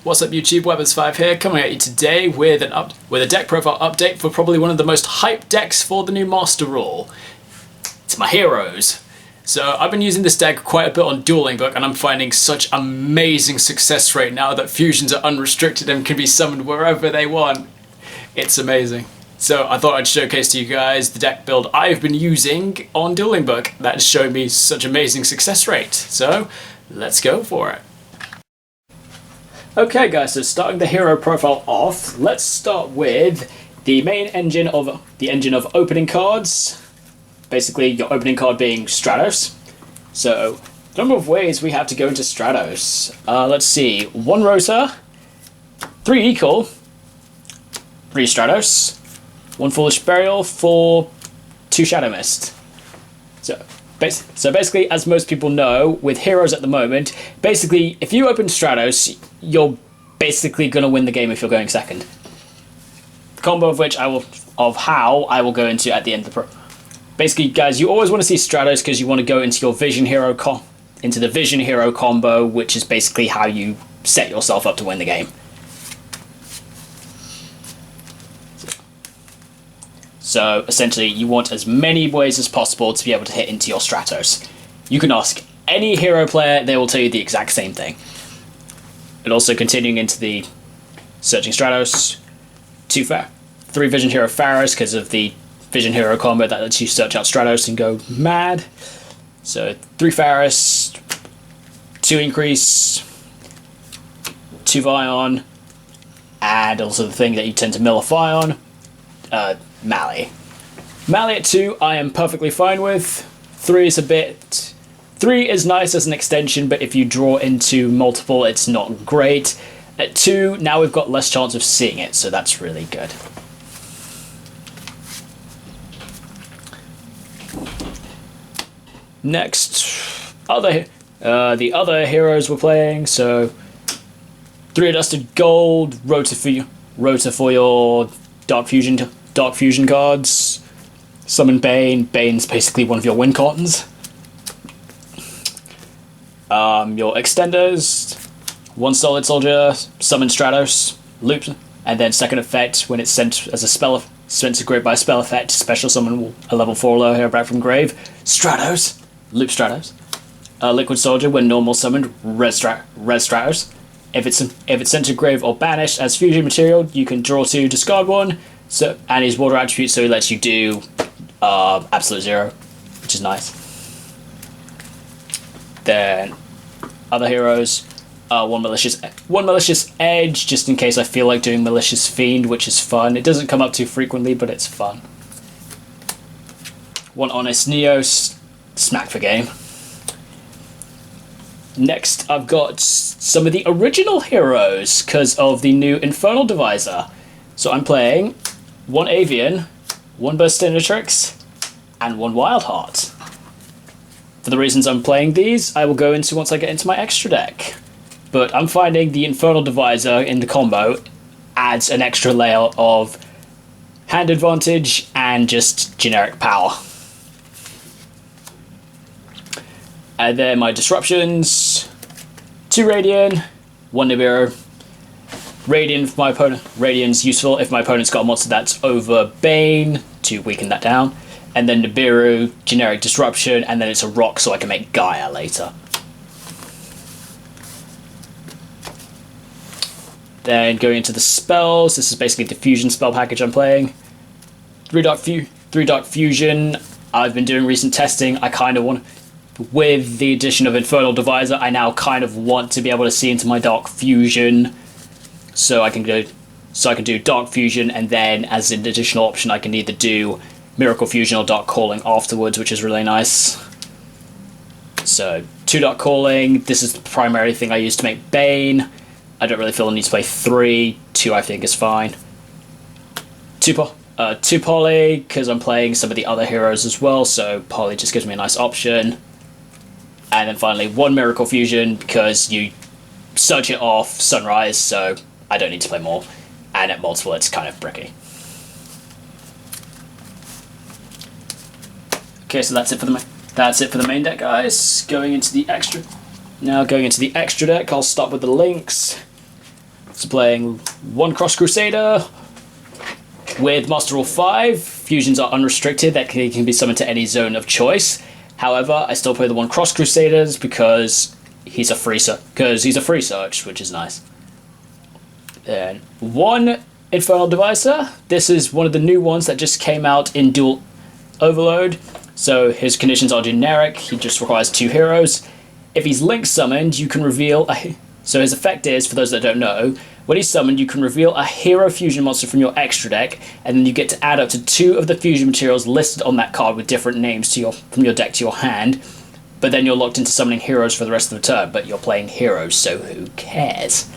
What's up YouTube, Webbers5 here, coming at you today with a deck profile update for probably one of the most hyped decks for the new Master Rule. It's my heroes. So I've been using this deck quite a bit on Dueling Book and I'm finding such amazing success rate now that fusions are unrestricted and can be summoned wherever they want. It's amazing. So I thought I'd showcase to you guys the deck build I've been using on Dueling Book that has shown me such amazing success rate. So let's go for it. Okay guys, so starting the hero profile off, let's start with the main engine of opening cards. Basically your opening card being Stratos. So the number of ways we have to go into Stratos. Let's see, 1 Rota, 3 Equal, 3 Stratos, 1 Foolish Burial, 4 2 Shadow Mist. So basically, as most people know, with heroes at the moment, basically, if you open Stratos, you're basically going to win the game if you're going second. The combo of how I will go into at the end of the pro. Basically, guys, you always want to see Stratos because you want to go into your Vision Hero into the Vision Hero combo, which is basically how you set yourself up to win the game. So essentially, you want as many ways as possible to be able to hit into your Stratos. You can ask any hero player, they will tell you the exact same thing. And also continuing into the Searching Stratos, 3 Vision Hero Pharaohs because of the Vision Hero combo that lets you search out Stratos and go mad. So 3 Pharaohs, 2 Increase, 2 Vion, and also the thing that you tend to millify on, Mally. Mally at 2 I am perfectly fine with. 3 is nice as an extension, but if you draw into multiple it's not great. At 2 now we've got less chance of seeing it, so that's really good. Next, the other heroes we're playing, so 3 Adjusted Gold, Rota for your Dark Fusion cards. Summon Bane. Bane's basically one of your win cons. Your extenders. 1 Solid Soldier. Summon Stratos. Loop. And then second effect, when it's sent as a spell, sent to grave by a spell effect, special summon a level 4 low hero back from grave. Stratos. Loop Stratos. Liquid Soldier, when normal summoned, Res Stratos. If it's sent to grave or banished as fusion material, you can draw 2, discard 1. So, and his water attribute, so he lets you do absolute 0, which is nice. Then other heroes, 1 malicious edge, just in case I feel like doing malicious fiend, which is fun. It doesn't come up too frequently, but it's fun. 1 honest Neos, smack for game. Next, I've got some of the original heroes because of the new Infernal Divisor. So I'm playing 1 Avian, 1 Burstinatrix, and 1 Wildheart. For the reasons I'm playing these, I will go into once I get into my extra deck. But I'm finding the Infernal Divisor in the combo adds an extra layer of hand advantage and just generic power. And then my disruptions, 2 Radiant, 1 Nibiru. Radiant for my opponent. Radiant's useful if my opponent's got a monster that's over Bane to weaken that down. And then Nibiru, generic disruption, and then it's a rock so I can make Gaia later. Then going into the spells, this is basically the fusion spell package I'm playing. 3 Dark Fusion, I've been doing recent testing. I kind of want, with the addition of Infernal Divisor, I now kind of want to be able to see into my Dark Fusion. So I can do Dark Fusion, and then as an additional option I can either do Miracle Fusion or Dark Calling afterwards, which is really nice. So 2 Dark Calling, this is the primary thing I use to make Bane. I don't really feel the need to play 3, 2 I think is fine. 2 Poly, because I'm playing some of the other heroes as well, so Poly just gives me a nice option. And then finally 1 Miracle Fusion, because you search it off Sunrise, so I don't need to play more, and at multiple it's kind of bricky. Okay, so that's it for the main deck, guys. Going into the extra deck, I'll start with the links. So playing 1 Cross Crusader with Master Rule 5. Fusions are unrestricted, that can be summoned to any zone of choice. However, I still play the 1 Cross Crusaders because he's a free search, which is nice. Then 1 Infernal Devicer. This is one of the new ones that just came out in Dual Overload. So his conditions are generic, he just requires 2 heroes. If he's link summoned, you can reveal so his effect is, for those that don't know, when he's summoned, you can reveal a hero fusion monster from your extra deck, and then you get to add up to 2 of the fusion materials listed on that card with different names from your deck to your hand. But then you're locked into summoning heroes for the rest of the turn, but you're playing heroes, so who cares?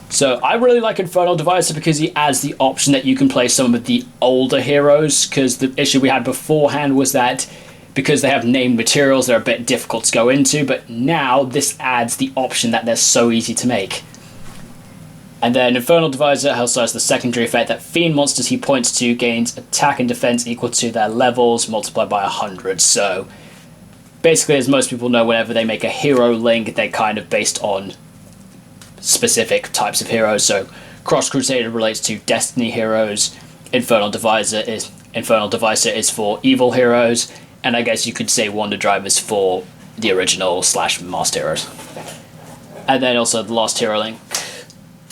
So I really like Infernal Devicer because he adds the option that you can play some of the older heroes, because the issue we had beforehand was that because they have named materials, they're a bit difficult to go into, but now this adds the option that they're so easy to make. And then Infernal Devicer also has the secondary effect that fiend monsters he points to gains attack and defense equal to their levels multiplied by 100. So basically, as most people know, whenever they make a hero link, they're kind of based on specific types of heroes. So Cross Crusader relates to Destiny heroes, Infernal Devicer is for evil heroes, and I guess you could say Wonder Drive is for the original / Master heroes. And then also the last hero link,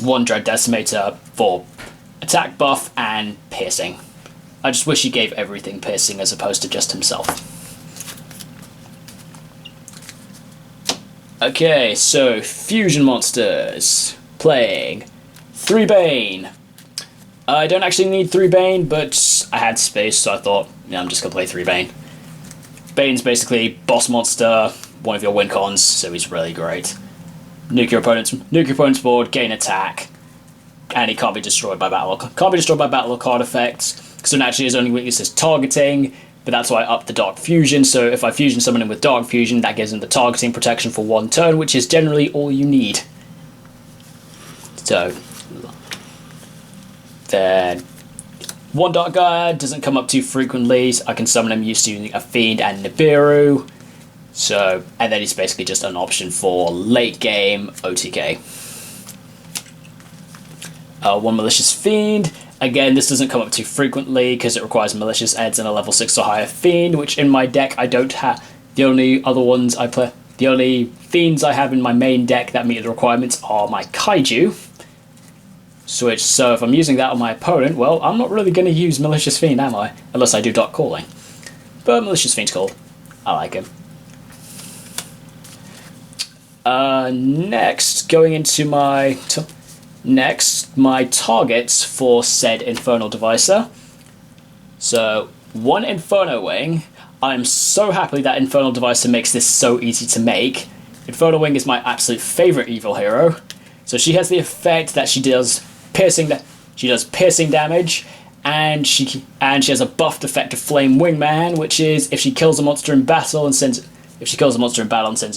1 Dread Decimator for attack buff and piercing. I just wish he gave everything piercing as opposed to just himself. Okay, so fusion monsters. Playing 3 Bane. I don't actually need 3 Bane, but I had space, so I thought, yeah, I'm just gonna play 3 Bane. Bane's basically boss monster, one of your win cons, so he's really great. Nuke your opponent's board, gain attack, and he can't be destroyed by battle. Can't be destroyed by battle or card effects. So naturally, his only weakness is targeting, but that's why I upped the Dark Fusion. So if I fusion someone in with Dark Fusion, that gives him the targeting protection for 1 turn, which is generally all you need. So then 1 Dark Guy doesn't come up too frequently. So I can summon him using a Fiend and Nibiru. So, and then he's basically just an option for late game OTK. 1 Malicious Fiend. Again, this doesn't come up too frequently because it requires Malicious Eds and a level 6 or higher Fiend, which in my deck I don't have. The only Fiends I have in my main deck that meet the requirements are my Kaiju. So if I'm using that on my opponent, well, I'm not really going to use Malicious Fiend, am I? Unless I do Dark Calling. But Malicious Fiend's cool. I like him. Next, going into my targets for said Infernal Devicer. So 1 Inferno Wing. I'm so happy that Infernal Devicer makes this so easy to make. Inferno Wing is my absolute favorite evil hero. So she has the effect that she does piercing damage, and she has a buffed effect of Flame Wingman, which is if she kills a monster in battle and sends it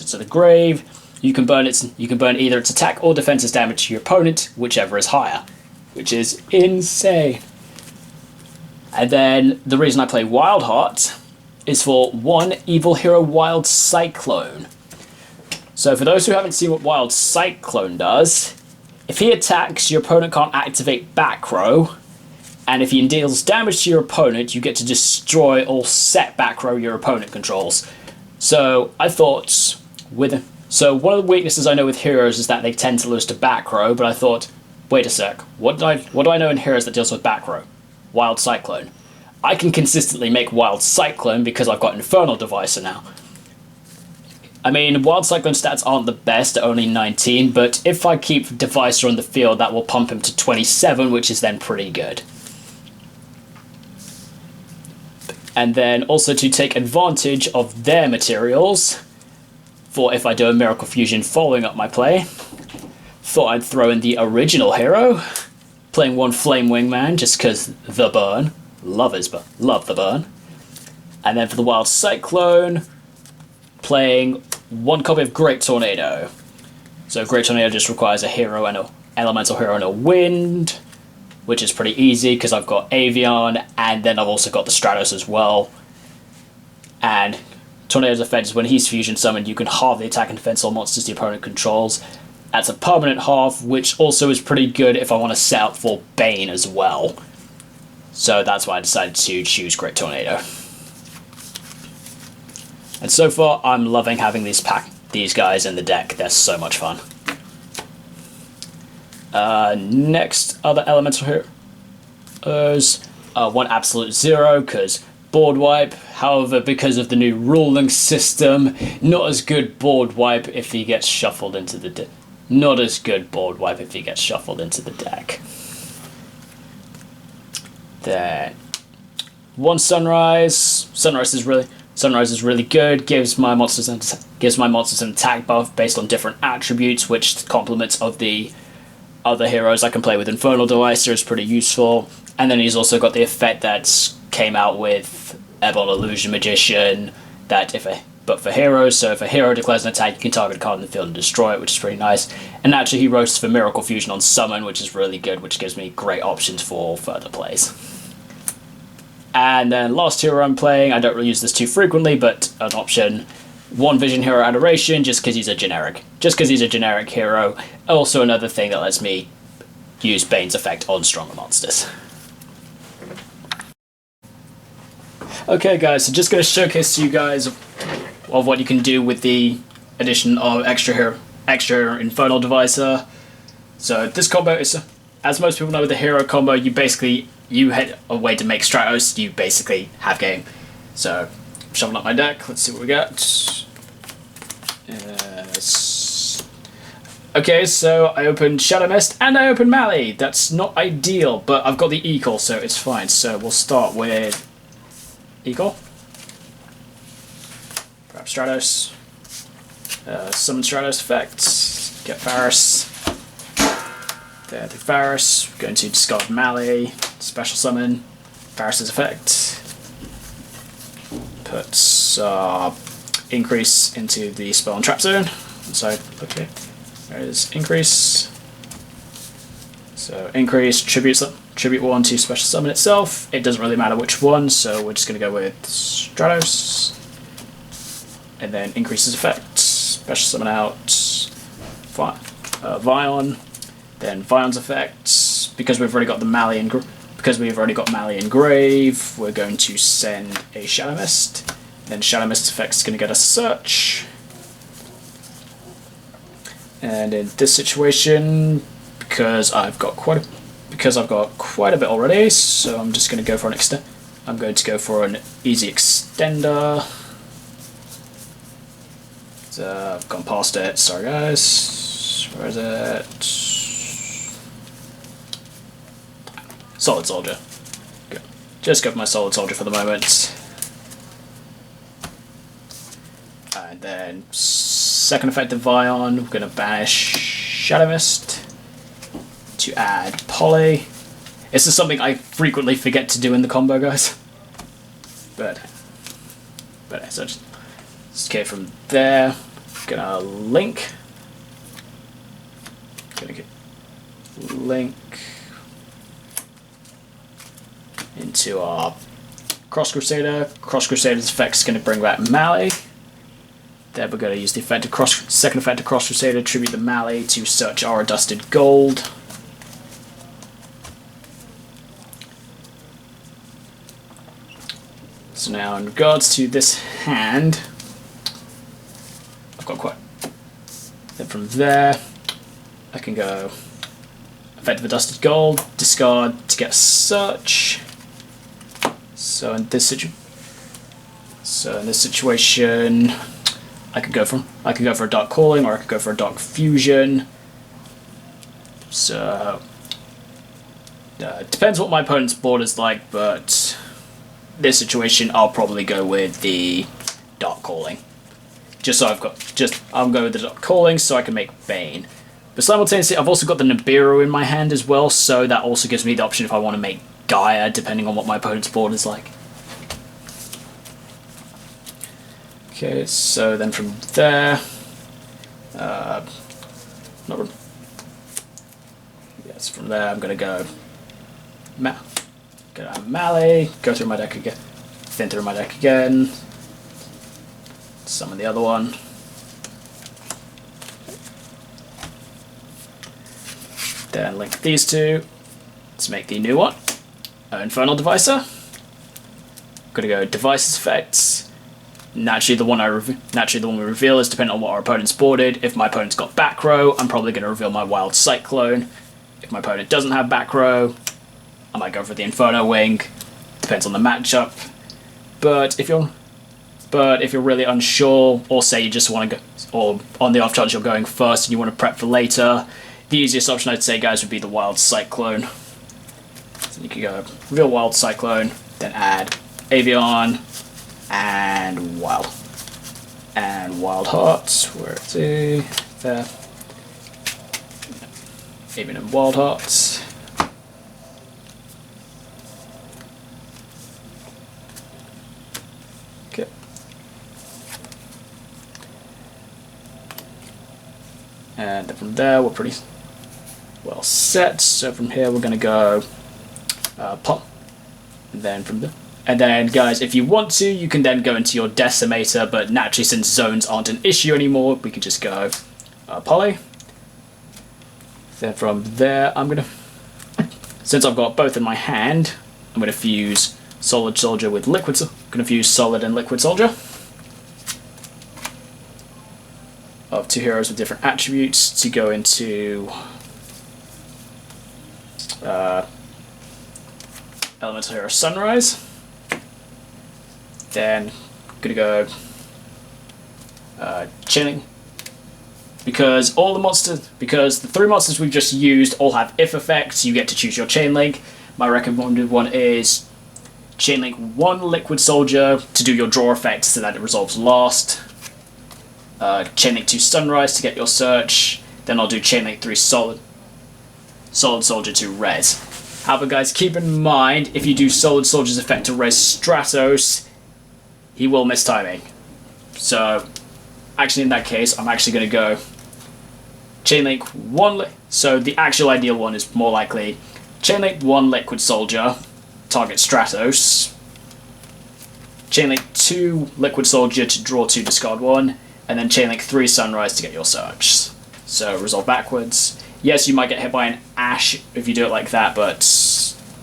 to the grave, you can burn either its attack or defense's damage to your opponent, whichever is higher, which is insane. And then the reason I play Wildheart is for 1 Evil Hero Wild Cyclone. So for those who haven't seen what Wild Cyclone does, if he attacks, your opponent can't activate back row, and if he deals damage to your opponent, you get to destroy all set back row your opponent controls. So I thought one of the weaknesses I know with heroes is that they tend to lose to back row, but I thought, wait a sec, what do I know in heroes that deals with back row? Wild Cyclone. I can consistently make Wild Cyclone because I've got Infernal Devicer now. I mean, Wild Cyclone stats aren't the best at only 19, but if I keep Devicer on the field, that will pump him to 27, which is then pretty good. And then also to take advantage of their materials, for if I do a Miracle Fusion following up my play, thought I'd throw in the original hero, playing 1 Flame Wingman, just because the burn. Love the burn. And then for the Wild Cyclone, playing 1 copy of Great Tornado. So Great Tornado just requires a hero and an elemental hero and a wind, which is pretty easy because I've got Avian, and then I've also got the Stratos as well. And Tornado's effect is when he's fusion summoned, you can halve the attack and defense all monsters the opponent controls. That's a permanent half, which also is pretty good if I want to set up for Bane as well. So that's why I decided to choose Great Tornado. And so far, I'm loving having these guys in the deck. They're so much fun. Next, other elemental heroes. One Absolute Zero, because board wipe. However, because of the new ruling system, not as good board wipe if he gets shuffled into the deck. Not as good board wipe if he gets shuffled into the deck. Then one Sunrise. Sunrise is really good. Gives my monsters an attack buff based on different attributes, which complements of the other heroes I can play with. Infernal Devicer is pretty useful. And then he's also got the effect that came out with Airborne Illusion Magician, but for heroes, so if a hero declares an attack, you can target a card in the field and destroy it, which is pretty nice. And naturally, he roasts for Miracle Fusion on Summon, which is really good, which gives me great options for further plays. And then last hero I'm playing, I don't really use this too frequently, but an option, one Vision Hero Adoration, just because he's a generic hero. Also another thing that lets me use Bane's effect on stronger monsters. Okay guys, so just going to showcase to you guys of what you can do with the addition of Xtra Infernal Devicer. So this combo is, as most people know with the hero combo, you hit a way to make Stratos, you basically have game. So, shuffling up my deck, let's see what we got. Okay, so I opened Shadow Mist and I opened Mally. That's not ideal, but I've got the Eagle, so it's fine. So we'll start with Eagle. Grab Stratos. Summon Stratos effect. Get Varus. There, the Varus. We're going to discard Mally. Special summon. Varus's effect. Puts increase into the spell and trap zone. So, okay. There's increase. So increase tribute 1 to special summon itself. It doesn't really matter which one, so we're just going to go with Stratos. And then increases effect. Special summon out Vion. Then Vion's effect. Because we've already got the Mally and Grave, we're going to send a Shadow Mist. Then Shadow Mist effect is going to get us a search. And in this situation, because I've got quite a bit already, so I'm just going to go for an easy extender. So I've gone past it. Sorry guys. Where is it? Solid Soldier. Good. Just go for my Solid Soldier for the moment. And then second effect of Vion, we're going to banish Shadow Mist to add Poly. This is something I frequently forget to do in the combo, guys. But so just okay from there. Gonna link. Gonna get link into our Cross Crusader. Cross Crusader's effect is going to bring back Mally. Then we're going to use the second effect of Cross Crusader, tribute the Mally to search our Dusted Gold. So now in regards to this hand, I've got quite. Then from there, I can go effect of Dusted Gold, discard to get a search. So in this situation, I could go for a Dark Calling, or I could go for a Dark Fusion. So it depends what my opponent's board is like, but this situation I'll probably go with the Dark Calling. I'll go with the Dark Calling so I can make Bane. But simultaneously, I've also got the Nibiru in my hand as well, so that also gives me the option if I want to make Gaia, depending on what my opponent's board is like. Okay, so then from there, from there I'm gonna go Mally, go through my deck again, thin through my deck again, summon the other one, Then link these two to make the new one. Infernal Devicer. Gonna go Devices Effects. Naturally, the one we reveal is dependent on what our opponent's boarded. If my opponent's got back row, I'm probably going to reveal my Wild Cyclone. If my opponent doesn't have back row, I might go for the Inferno Wing. Depends on the matchup. But if you're really unsure, or say you just want to go, or on the off chance you're going first and you want to prep for later, the easiest option I'd say, guys, would be the Wild Cyclone. So you could go reveal Wild Cyclone, then add Avion and Wild Hearts. Where is it? There. Avian and Wild Hearts. Okay. And then from there we're pretty well set. So from here we're going to go pop. And then guys, if you want to, you can then go into your Decimator, but naturally since zones aren't an issue anymore, we can just go Poly. Then from there, since I've got both in my hand, I'm going to fuse Solid Soldier with Liquid Soldier. I'm going to fuse Solid and Liquid Soldier. Of two heroes with different attributes to go into Elemental Hero Sunrise. Then I'm gonna go Chilling, because the three monsters we've just used all have if effects. You get to choose your chain link. My recommended one is chain link 1 Liquid Soldier to do your draw effect so that it resolves last. Chain link 2 Sunrise to get your search. Then I'll do chain link 3 Solid Soldier to res. However, guys, keep in mind, if you do Solid Soldier's effect to res Stratos, he will miss timing. So, actually in that case, I'm actually going to go Chainlink 1... So the actual ideal one is more likely Chainlink 1 Liquid Soldier, target Stratos. Chainlink 2 Liquid Soldier to draw 2, discard 1. And then Chainlink 3 Sunrise to get your search. So, resolve backwards. Yes, you might get hit by an Ash if you do it like that, but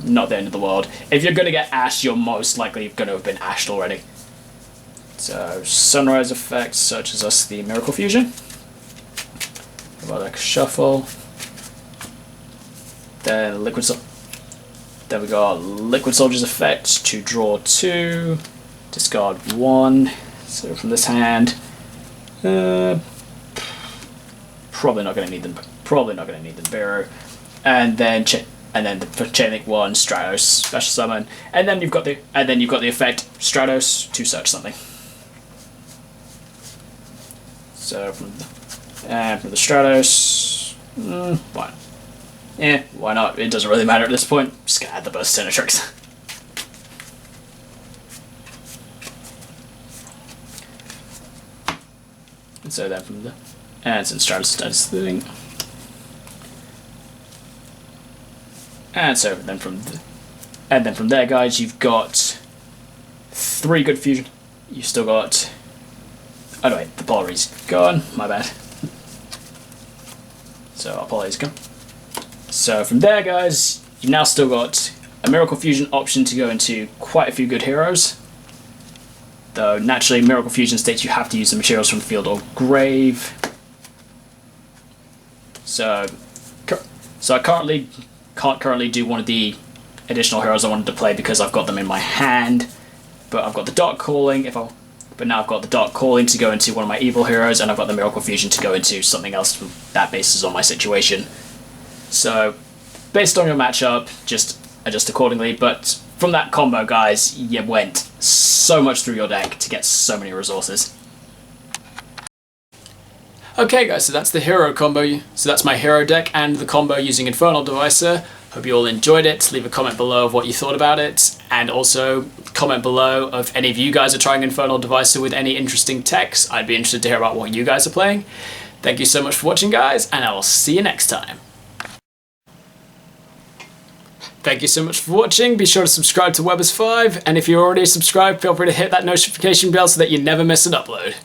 not the end of the world. If you're going to get Ashed, you're most likely going to have been Ashed already. So, Sunrise effect searches us the Miracle Fusion. About like a Shuffle. Then Then we got Liquid Soldier's effect to draw 2, discard 1. So from this hand, probably not going to need them. Probably not going to need the Barrow, and then the Chainlink 1 Stratos special summon, and then you've got the effect Stratos to search something. So from the Stratos, why? Yeah, why not? It doesn't really matter at this point. Just gonna add the Burst Senatrix. And so then from since Stratos does the thing. And so then from there, guys, you've got 3 good fusion. You've still got. Oh no, wait, the Poly's gone. My bad. So our Poly's gone. So from there, guys, you've now still got a Miracle Fusion option to go into quite a few good heroes. Though naturally, Miracle Fusion states you have to use the materials from field or grave. So I can't currently do one of the additional heroes I wanted to play because I've got them in my hand. But I've got the Dark Calling but now I've got the Dark Calling to go into one of my evil heroes, and I've got the Miracle Fusion to go into something else that bases on my situation. So based on your matchup, just adjust accordingly. But from that combo, guys, you went so much through your deck to get so many resources. Okay guys, so that's the hero combo. So that's my hero deck and the combo using Infernal Devicer. Hope you all enjoyed it. Leave a comment below of what you thought about it, and also comment below if any of you guys are trying Infernal Devicer with any interesting techs. I'd be interested to hear about what you guys are playing. Thank you so much for watching, guys, and I will see you next time. Thank you so much for watching. Be sure to subscribe to Webbers5, and if you're already subscribed, feel free to hit that notification bell so that you never miss an upload.